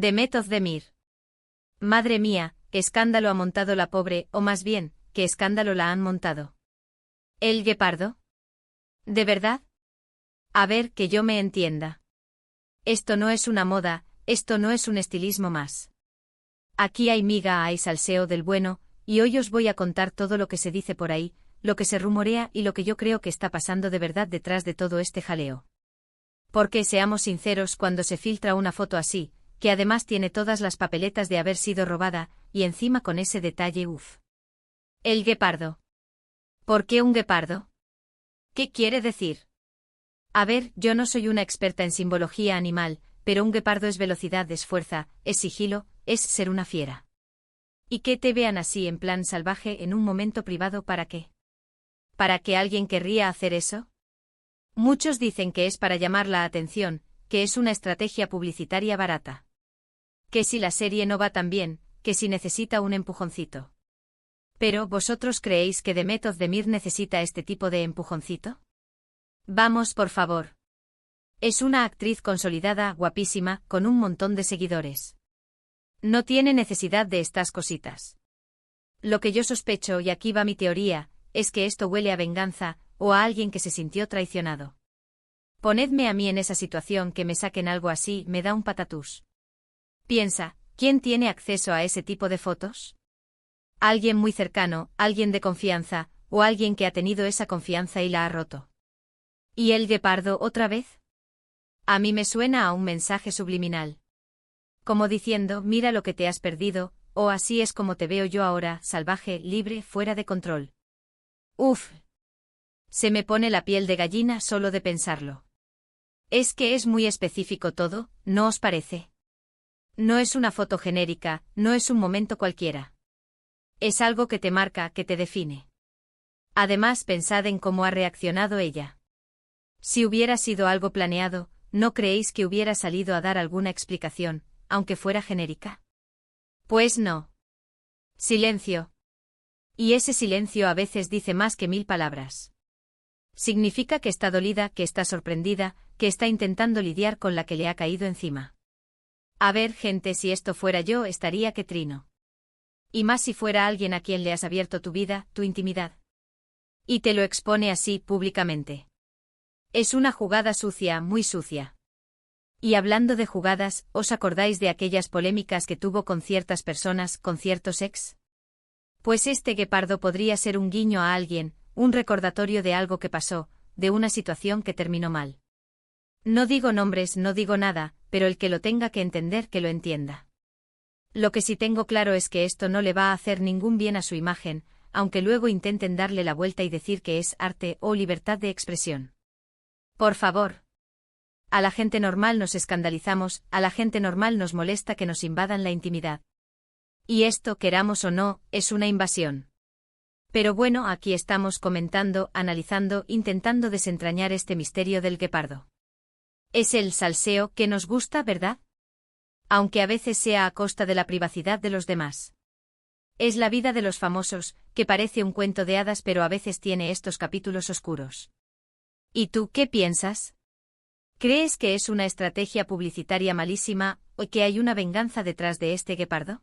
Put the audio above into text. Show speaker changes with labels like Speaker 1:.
Speaker 1: Demet Özdemir. Madre mía, qué escándalo ha montado la pobre, o más bien, qué escándalo la han montado. ¿El guepardo? ¿De verdad? A ver, que yo me entienda. Esto no es una moda, esto no es un estilismo más. Aquí hay miga, hay salseo del bueno, y hoy os voy a contar todo lo que se dice por ahí, lo que se rumorea y lo que yo creo que está pasando de verdad detrás de todo este jaleo. Porque seamos sinceros, cuando se filtra una foto así, que además tiene todas las papeletas de haber sido robada, y encima con ese detalle El guepardo. ¿Por qué un guepardo? ¿Qué quiere decir? A ver, yo no soy una experta en simbología animal, pero un guepardo es velocidad, es fuerza, es sigilo, es ser una fiera. ¿Y que te vean así en plan salvaje en un momento privado para qué? ¿Para qué alguien querría hacer eso? Muchos dicen que es para llamar la atención, que es una estrategia publicitaria barata. Que si la serie no va tan bien, que si necesita un empujoncito. Pero, ¿vosotros creéis que Demet Özdemir necesita este tipo de empujoncito? Vamos, por favor. Es una actriz consolidada, guapísima, con un montón de seguidores. No tiene necesidad de estas cositas. Lo que yo sospecho, y aquí va mi teoría, es que esto huele a venganza, o a alguien que se sintió traicionado. Ponedme a mí en esa situación, que me saquen algo así, me da un patatús. Piensa, ¿quién tiene acceso a ese tipo de fotos? Alguien muy cercano, alguien de confianza, o alguien que ha tenido esa confianza y la ha roto. ¿Y el guepardo otra vez? A mí me suena a un mensaje subliminal. Como diciendo, mira lo que te has perdido, o así es como te veo yo ahora, salvaje, libre, fuera de control. Uf. Se me pone la piel de gallina solo de pensarlo. Es que es muy específico todo, ¿no os parece? No es una foto genérica, no es un momento cualquiera. Es algo que te marca, que te define. Además, pensad en cómo ha reaccionado ella. Si hubiera sido algo planeado, ¿no creéis que hubiera salido a dar alguna explicación, aunque fuera genérica? Pues no. Silencio. Y ese silencio a veces dice más que 1000 palabras. Significa que está dolida, que está sorprendida, que está intentando lidiar con la que le ha caído encima. A ver, gente, si esto fuera yo, estaría que trino. Y más si fuera alguien a quien le has abierto tu vida, tu intimidad. Y te lo expone así, públicamente. Es una jugada sucia, muy sucia. Y hablando de jugadas, ¿os acordáis de aquellas polémicas que tuvo con ciertas personas, con ciertos ex? Pues este guepardo podría ser un guiño a alguien, un recordatorio de algo que pasó, de una situación que terminó mal. No digo nombres, no digo nada, pero el que lo tenga que entender, que lo entienda. Lo que sí tengo claro es que esto no le va a hacer ningún bien a su imagen, aunque luego intenten darle la vuelta y decir que es arte o libertad de expresión. Por favor. A la gente normal nos escandalizamos, a la gente normal nos molesta que nos invadan la intimidad. Y esto, queramos o no, es una invasión. Pero bueno, aquí estamos comentando, analizando, intentando desentrañar este misterio del guepardo. Es el salseo que nos gusta, ¿verdad? Aunque a veces sea a costa de la privacidad de los demás. Es la vida de los famosos, que parece un cuento de hadas, pero a veces tiene estos capítulos oscuros. ¿Y tú qué piensas? ¿Crees que es una estrategia publicitaria malísima, o que hay una venganza detrás de este guepardo?